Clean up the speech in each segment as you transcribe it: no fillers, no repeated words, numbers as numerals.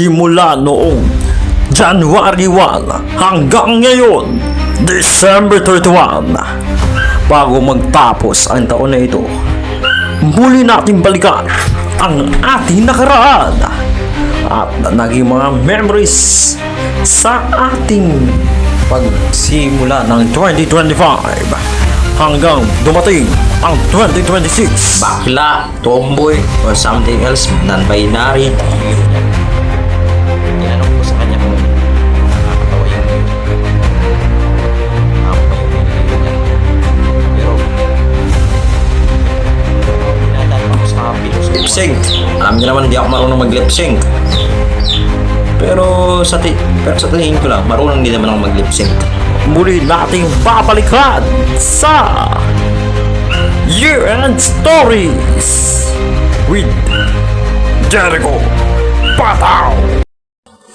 simula noong January 1 hanggang ngayon, December 31, bago magtapos ang taon na ito, muli natin balikan ang ating nakaraan at naging mga memories sa ating pagsimula ng 2025 hanggang dumating ang 2026. Bakla, tomboy, or something else, non-binary. Tinanong ko sa kanya kung nakakatawa yung pero tinatawag ako sa lip sync. Alam niyo naman, hindi ako marunong mag lip sync. Pero sa tingin ko lang, marunong din naman ako mag lip sync. Muli nating babalikan sa Year-End Stories with Jericho Pataw.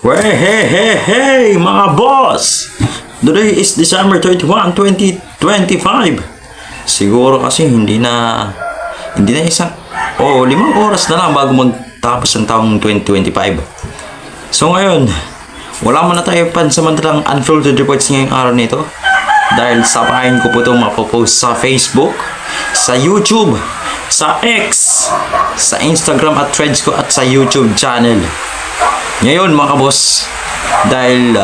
Hey mga boss! Today is December 31, 2025. Siguro kasi hindi na 5 oras na lang bago magtapos ang taong 2025. So ngayon, wala man na tayo pansamantalang unfiltered reports ngayong araw nito dahil sabahin ko po itong mapopost sa Facebook, sa YouTube, sa X, sa Instagram at Threads ko at sa YouTube channel. Ngayon mga boss, dahil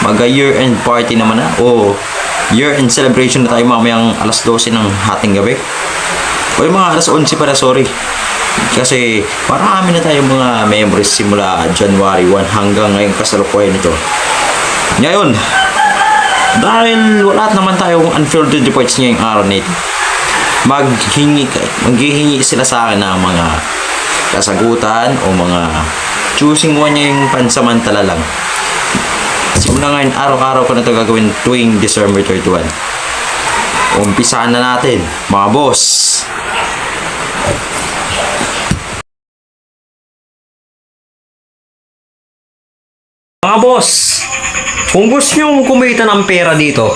mag-year-end party naman na o year-end celebration na tayo mamayang alas 12 ng hating gabi o yung mga alas 11 para, sorry. Kasi marami na tayong mga memories simula January 1 hanggang ngayong kasalukuyan nito. Ngayon, dahil wala naman tayong unfiltered reports ngayong araw nito, maghihingi sila sa akin ng mga kasagutan o mga choosing one niya yung pansamantala lang. Simula ngayon, araw-araw ko na ito gagawin tuwing December 31. Umpisahan na natin, mga boss. Mga boss, kung gusto nyo kumita ng pera dito,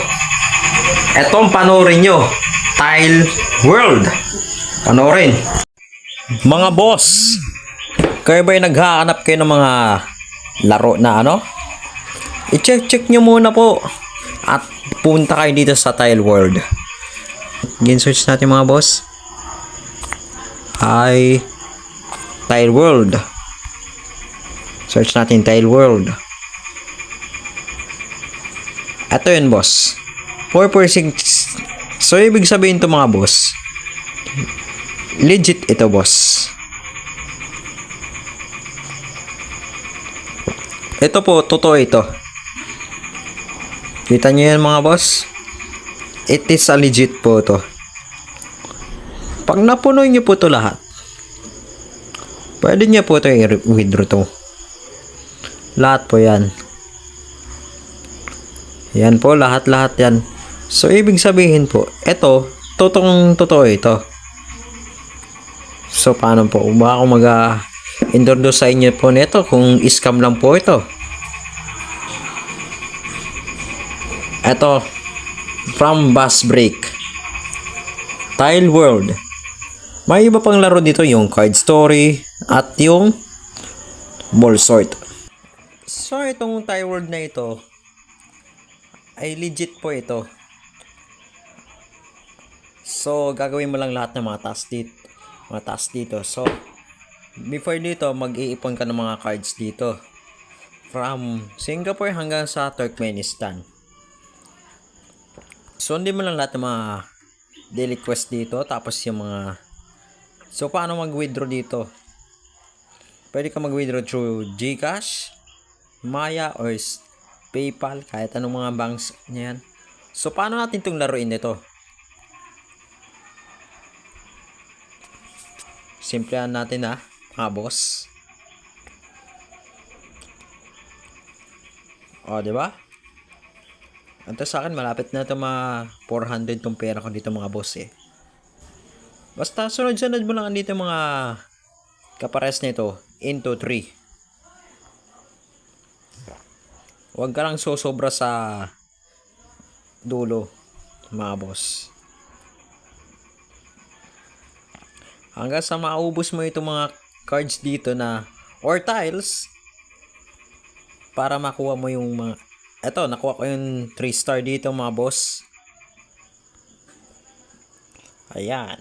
etong panoorin nyo, Tile World. Panoorin. Mga boss, kayo ba'y naghahanap kayo ng mga laro na ano? I-check nyo muna po at punta kayo dito sa Tile World. Gin-search natin mga boss. Hi, Tile World. Search natin Tile World. Ito yun, boss. 446. So, ibig sabihin ito, mga boss, legit ito, boss. Ito po, totoo ito. Kita nyo yan, mga boss? It is a legit po ito. Pag napuno nyo po ito lahat, pwede nyo po ito i-withdraw ito. Lahat po yan. Yan po, lahat-lahat yan. So, ibig sabihin po, ito, totoo ito. So, paano po? Baka ako mag-introduce sa inyo po nito kung scam lang po ito. Ito, from Bus Break. Tile World. May iba pang laro dito, yung Card Story at yung Ball Sort. So, itong Tile World na ito, ay legit po ito. So, gagawin mo lang lahat ng mga task dito. So, before dito, mag-iipon ka ng mga cards dito. From Singapore hanggang sa Turkmenistan. So, hindi mo lang lahat ng mga daily quest dito. Tapos yung mga... So, paano mag-withdraw dito? Pwede ka mag-withdraw through GCash, Maya, or PayPal, kahit anong mga banks niyan. So, paano natin itong laruin nito? Simplihan natin mga boss. O, diba? Ito sa akin, malapit na ito mga 400 tong pera ko dito mga boss eh. Basta sunod-sunod mo lang dito mga kapares nito into 3. Huwag ka lang sosobra sa dulo, mga boss. Hanggang sa maubos mo itong mga cards dito na or tiles para makuha mo yung mga... Eto, nakuha ko yung 3 star dito mga boss. Ayan.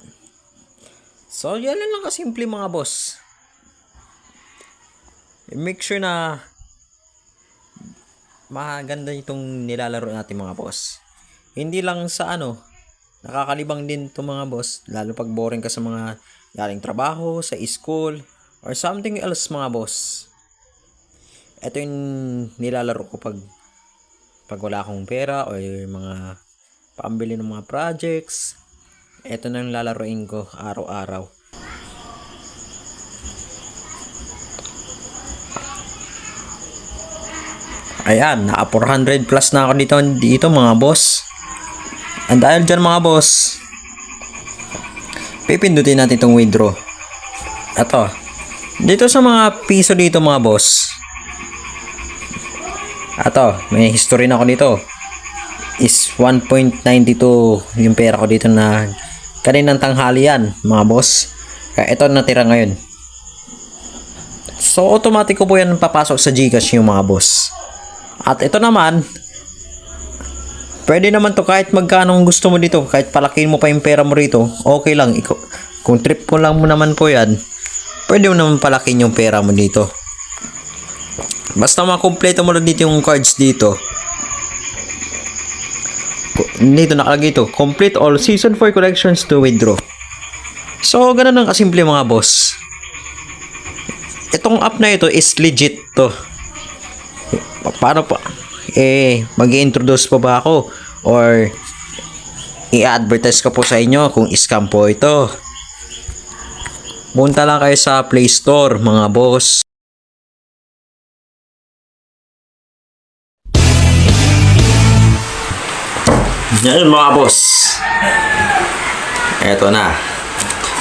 So, yan lang kasimple mga boss. Make sure na maganda itong nilalaro natin mga boss. Hindi lang sa nakakalibang din itong mga boss. Lalo pag boring ka sa mga galing trabaho, sa school, or something else mga boss. Ito yung nilalaro ko pag wala akong pera o yung mga pambili ng mga projects. Ito na yung lalaroin ko araw-araw. Ayan, naka 400 plus na ako dito mga boss. And dahil dyan mga boss, pipindutin natin itong withdraw. Ito, dito sa mga piso dito mga boss. Ito, may history na ako dito. Is 1.92 yung pera ko dito na kaninang tanghali yan mga boss. Kaya ito natira ngayon. So automatic ko po yan papasok sa GCash yung mga boss. At ito naman, pwede naman to kahit magkano gusto mo dito. Kahit palakihin mo pa yung pera mo rito, okay lang. Kung trip ko lang mo naman po yan, pwede mo naman palakihin yung pera mo dito. Basta makompleto mo lang dito yung cards dito. Dito nakalagay ito, complete all season 4 collections to withdraw. So, ganun lang kasimple mga boss. Itong app na ito is legit to. Paano pa? Mag-i-introduce pa ba ako? Or i-advertise ko po sa inyo kung scam po ito. Punta lang kayo sa Play Store mga boss. Yan mga boss. Eto na.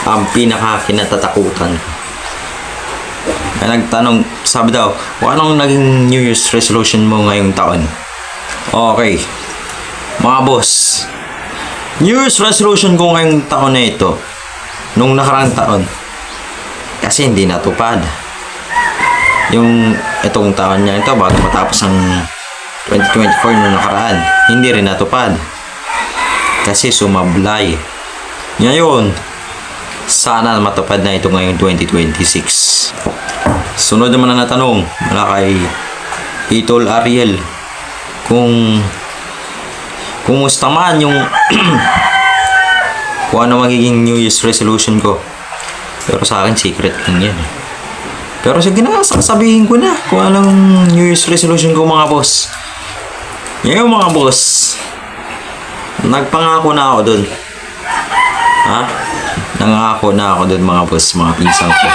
Ang pinaka-kinatatakutan. May nagtanong, sabi daw, anong naging New Year's resolution mo ngayong taon? Okay. Mga boss, New Year's resolution ko ngayong taon na ito, nung nakarang taon, kasi hindi natupad. Yung itong taon niya ito, bago matapos ang 2024 nung nakaraan, hindi rin natupad. Kasi sumablay. Ngayon, sana matupad na ito ngayong 2026. Sunod naman na natanong mula kay Itol Ariel kung kumusta man yung kung ano magiging New Year's resolution ko. Pero sa akin secret lang yan. Pero sige na, sasabihin ko na kung anong New Year's resolution ko mga boss. Ngayon mga boss, nagpangako na ako dun. Ha? Nangako na ako dun mga boss, mga pinsan ko.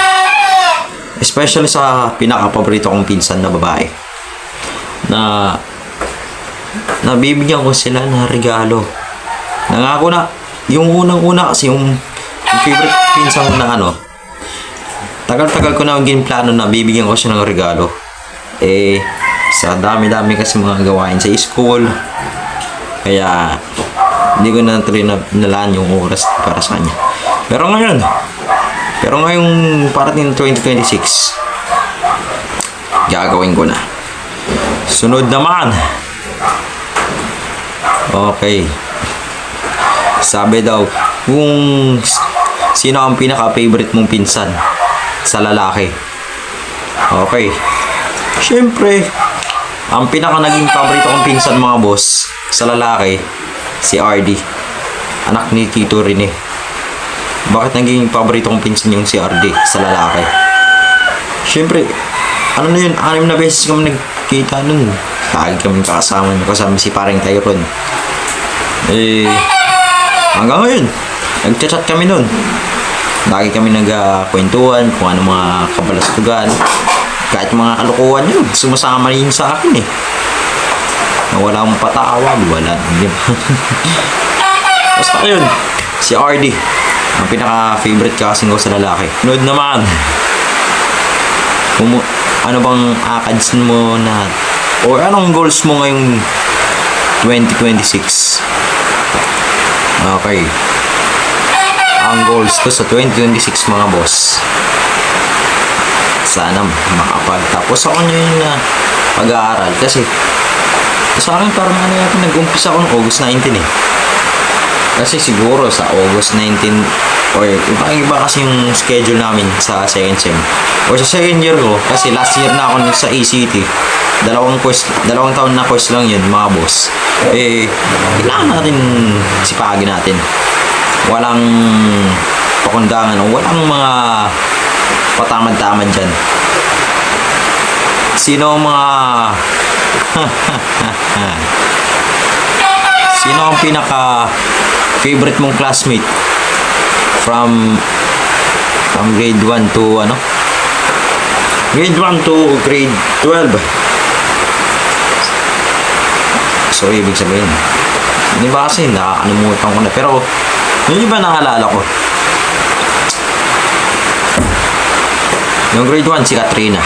Especially sa pinaka-paborito kong pinsan na babae. Na nabibigyan ko sila ng regalo. Nangako na. Yung unang-una kasi yung favorite pinsan ko na tagal-tagal ko na maging plano na bibigyan ko siya ng regalo. Sa dami-dami kasi mga gawain sa school. Kaya hindi ko na tuloy nalaan yung oras para sa kanya. Pero ngayong parating 2026, gagawin ko na. Sunod naman. Okay. Sabi daw, kung sino ang pinaka-favorite mong pinsan sa lalaki. Okay. Siyempre, ang pinaka naging paborito kong pinsan mga boss sa lalaki, si RD. Anak ni Tito Rene. Bakit naging paborito kong pinsan yung si RD sa lalaki? Siyempre, ano na yun, 6 na beses kami nagkita nun. Lagi kami kasama si paring Tyron. Hanggang ngayon, nagchat-chat kami nun. Lagi kami nagkwentuhan kung ano mga kabalastugan. Kahit mga kalukuhan yun, sumasama yun sa akin na wala akong patawag, wala. Basta yun, si RD, ang pinaka-favorite kasing ko sa lalaki. Nood naman, ano bang akads mo na, o anong goals mo ngayong 2026? Okay. Ang goals ko sa 2026 mga boss, sana makapagtapos ako ngayon na pag-aaral. Kasi, sa akin parang ano yata, nag-umpisa ako ng August 19 eh. Kasi siguro sa August 19 or iba kasi yung schedule namin sa second sem. Or sa second year ko, kasi last year na ako sa ACT. Dalawang taon na course lang yun, mga boss. Eh, kailangan natin sipagin natin. Walang pakundangan o walang mga patamad-tamad dyan. Sino ang mga sino ang pinaka favorite mong classmate from grade 1 to ano? Grade 1 to grade 12. So, ibig sabihin, hindi ba kasi nakakalimutan ko na. Pero, yung iba naalala ko. Yung grade 1, si Katrina.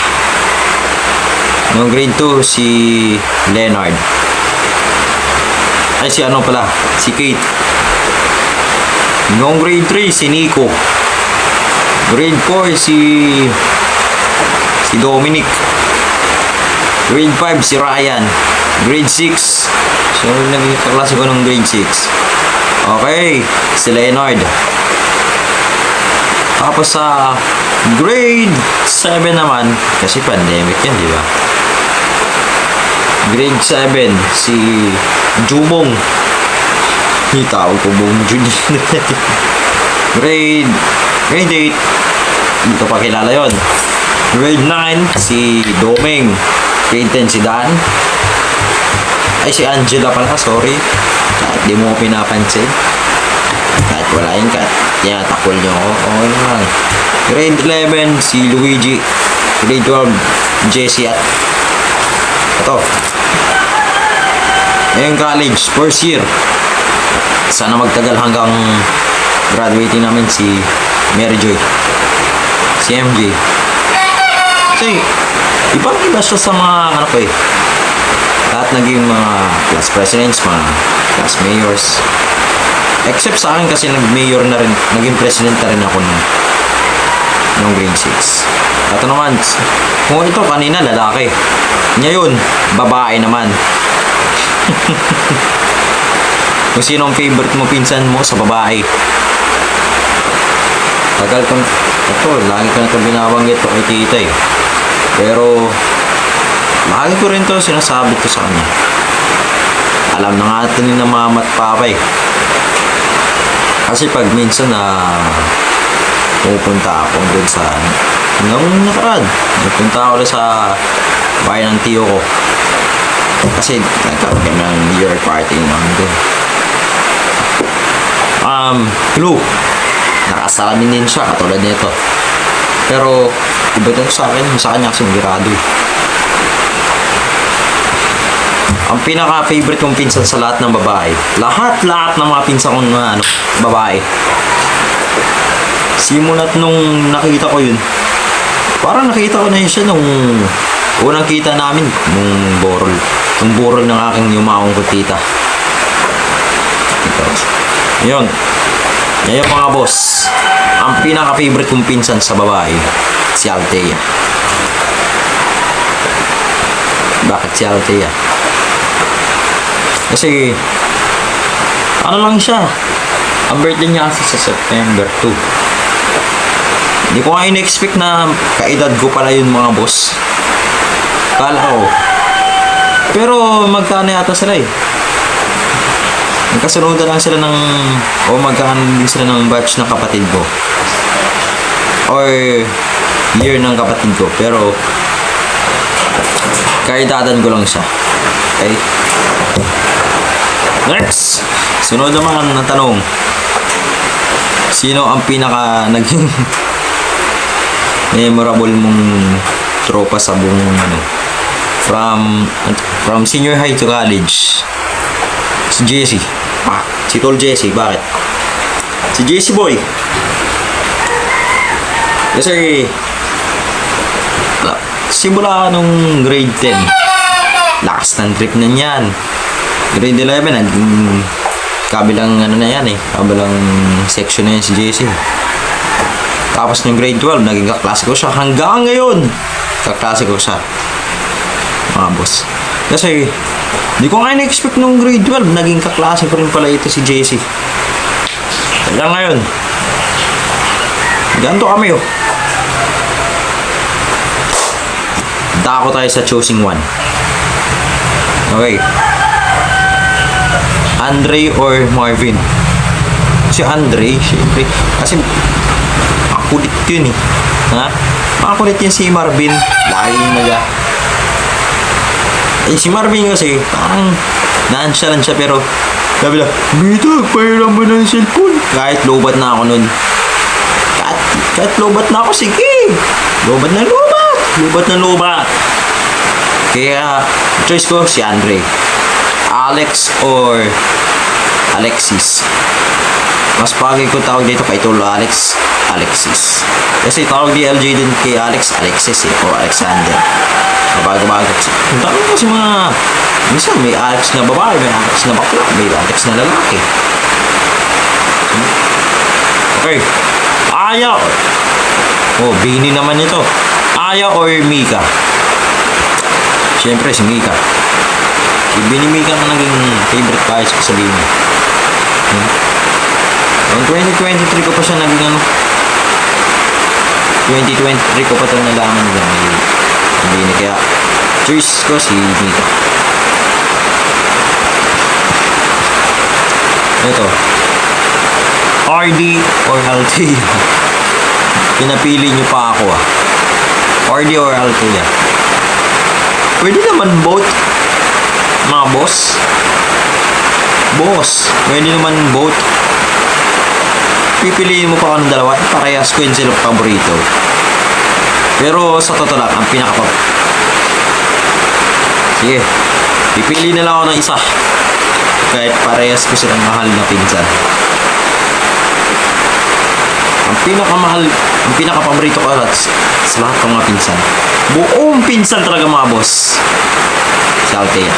Yung grade 2, si Leonard. Ay, si ano pala, si Kate. Yung grade 3, si Nico. Grade 4, si Dominic. Grade 5, si Ryan. Grade 6, so naging kaklase ko ng grade 6. Okay, si Leonard. Tapos sa grade 7 naman, kasi pandemic yan, di ba? Grade 7, si Jumong. Tawag ko Bong Jun. grade 8, dito pa kilala yon. Grade 9, si Doming. Grade 10, si Dan. Ay, si Angela pala, sorry. Kahit di mo pinapansin. Kahit wala yun, kahit tinatakol nyo ako. Okay naman. Grade 11, si Luigi. Grade 12, Jesse at ito. Ngayon college, first year. Sana magtagal hanggang graduating namin si Mary Joy. Si MJ. Kasi, ibang-iba siya sa mga ano ko eh. Lahat naging mga class presidents, mga class mayors. Except sa akin kasi nag-mayor na rin, naging president na rin ako nung grade 6. Ito naman, kung ito kanina lalaki. Ngayon, babae naman. Kung sino ang favorite mo, pinsan mo sa babae. Tagal ko, ito, lagi ko na ito binabanggit ko kay tita eh. Pero, lagi ko rin ito sinasabi ko sa kanya. Alam na nga ito ni na mama at papa eh. Kasi pag minsan na pupunta ako doon sa hanggang nakaraan, pupunta ako sa bayan ng tiyo ko. Kasi nagkaroon kami ng year party namin doon. Hello. Nakasalamin din siya katulad nito. Pero iba ito sa akin, sa kanya kasi magirado eh. Ang pinaka-favorite kong pinsan sa lahat ng babae. Lahat ng mga pinsan kong babae. Simulat nung nakita ko yun. Parang nakita ko na yun siya nung unang kita namin. Nung burol ng aking yumaong ko tita. Ito. Yun. Ngayon mga boss. Ang pinaka-favorite kong pinsan sa babae. Si Althea. Bakit si Althea? Kasi, ano lang siya, ang birthday niya kasi sa September 2. Hindi ko nga in-expect na kaedad ko pala yun mga boss. Kala ko. Pero magkano yata sila eh. Magkasunod lang sila ng, o magkano din sila ng batch ng kapatid ko. Or year ng kapatid ko. Pero, kaedadan ko lang siya. Okay? Next! Sunod naman na tanong. Sino ang pinaka naging memorable mong tropa sa buong from senior high to college? Si Jesse. Si Tol Jesse. Bakit? Si Jesse boy. Kasi simula nung grade 10 lakas ng trip na niyan. Grade 11, kabilang ano na yan eh, kabilang section na yan si JC. Tapos ng grade 12, naging kaklase ko siya hanggang ngayon. Kaklase ko siya. mga boss. Kasi, di ko nga na-expect nung grade 12, naging kaklase ko rin pala ito si JC. Kaya ngayon, ganito kami oh. Dako tayo sa choosing one. Okay. Andre or Marvin? Si Andre, syempre. Kasi, makulit yun eh. Ha? Makulit yun si Marvin. Laging si Marvin kasi, parang nonchalant siya pero, sabi lang, Bito, pahiram mo ng cellphone. Kahit lobat na ako nun. Kahit lobat na ako, sige. Lobat na lobat. Lobat na lobat. Kaya, choice ko si Andre. Alex or Alexis. Mas bagay ko tawag dito kay Tolo Alex, Alexis. Kasi tawag di LJ din kay Alex, Alexis eh, o Alexander. Bago-bago. Yung tawag kasi mga, minsan may Alex na babae, may Alex na bakla, may Alex na lalaki. Okay. Aya. Oh, Bini naman ito. Aya or Mika? Siyempre si Mika. Si Bini Mika na naging favorite guys ko sa Bini. Noong 2023 ko pa siya naging 2023 ko pa ito nalaman niya. Bini, kaya choice ko si Mika. Ito. RD or LT? Pinapili niyo pa ako ah. RD or LT ah. Pwede naman both, mga boss. Boss, pwede naman both. Pipiliin mo pa ako ng dalawa, parehas ko yun sila paborito. Pero sa totoo lang, ang sige, pipili na lang ako ng isa. Kahit parehas ko silang mahal na pinsan. Ang pinakapaborito ko sa lahat ng mga pinsan. Buong pinsan talaga mga boss. Si Althea.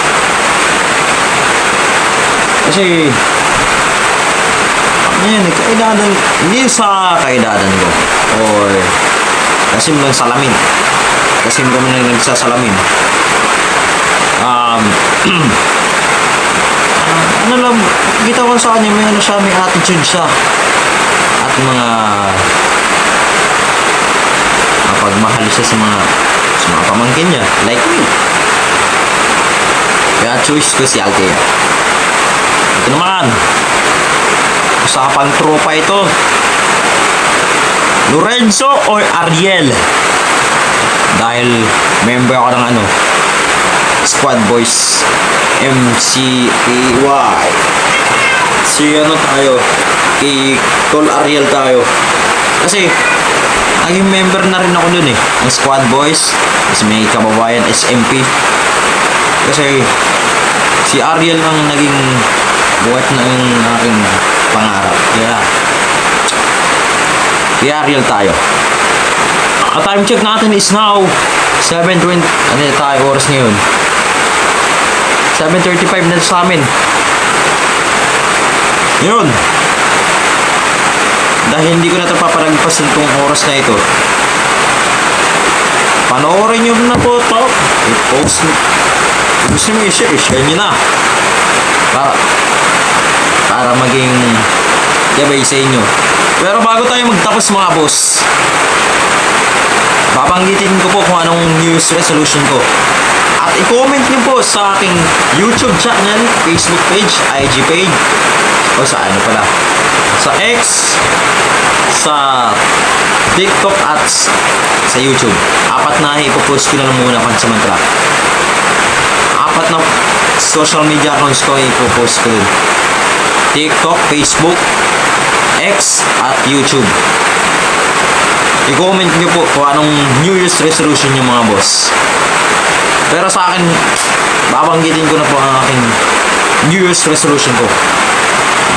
Kasi, kaidadan, hindi sa kaidadan ko. Or, kasim lang salamin. Kasim kami na nagsasalamin. Ano lang, kita ko sa kanya, may siya, may attitude siya. At mga pagmahal siya sa mga pamangkin niya, like me. Kaya choice ko si Althea. Ito naman, usapang tropa ito. Lorenzo or Ariel? Dahil member ako ng Squad Boys MCAY. Si tayo, kay Tol Ariel tayo. Kasi naging member na rin ako dun eh, ng Squad Boys. Kasi may kababayan SMP. Kasi si Ariel ang naging buhat ng aking pangarap. Kaya Ariel tayo. Ang time check natin is now 7:20. Ano tayo oras ngayon? 7:35 na sa amin. Yun. Dahil hindi ko na ito papalagpasin itong oras na ito. Panoorin nyo na po ito. I-post nyo. Gusto nyo i-share nyo na. Para maging gabay sa inyo. Pero bago tayo magtapos mga boss, babanggitin ko po kung anong New Year's resolution ko. At i-comment nyo po sa aking YouTube channel, Facebook page, IG page, o sa sa X, sa TikTok at sa YouTube. 4 na ipopost ko na lang muna pansamantala. 4 na social media accounts ko ipopost ko dun. TikTok, Facebook, X, at YouTube. I-comment nyo po kung anong New Year's resolution yung mga boss. Pero sa akin, babanggitin ko na po ang aking New Year's resolution ko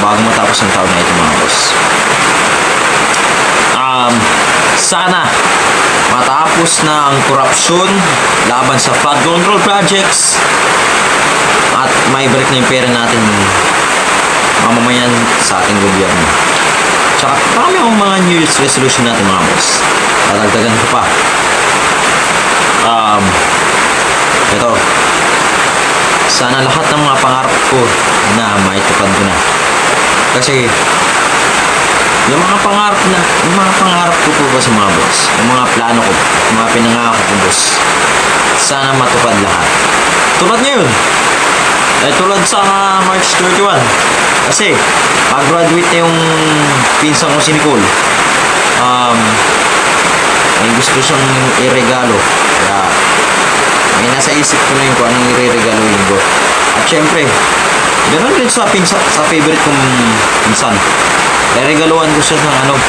bago matapos ang taon na ito mga boss. Sana matapos na ang korupsyon laban sa flood control projects at may balik na yung pera natin mamamayan sa ating gobyerno. Tsaka marami akong mga New Year's resolution natin mga boss. Tatagdagan ko pa. Ito sana lahat ng mga pangarap ko na maitupad ko na. Kasi yung mga pangarap ko po ba sa mga boss, yung mga plano ko, yung mga pinangako ko boss, sana matupad lahat. Tulad ngayon, tulad sa March 31. Kasi, pag-graduate na yung pinsan ko si Nicole. May gusto siyang iregalo. Kaya, may nasa isip ko na yun kung anong ireregaluhin ko. At syempre, ganoon din sa favorite kong pinsan. Regaluhan ko siya ng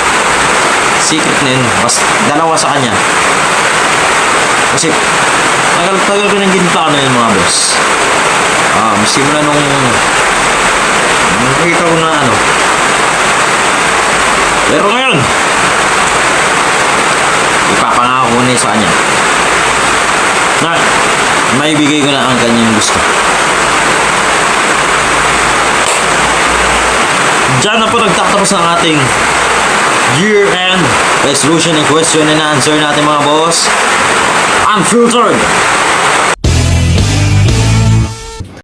secret na yun. Dalawa sa kanya. Kasi, tagal ko nang ginplano yun mga boss. Simula nung nakita ko na pero ngayon, ipapangako ko na sa kanya na maibigay ko na ang kanyang gusto. Diyan na po nagtatapos ang ating year-end resolution and question and answer natin mga boss. Unfiltered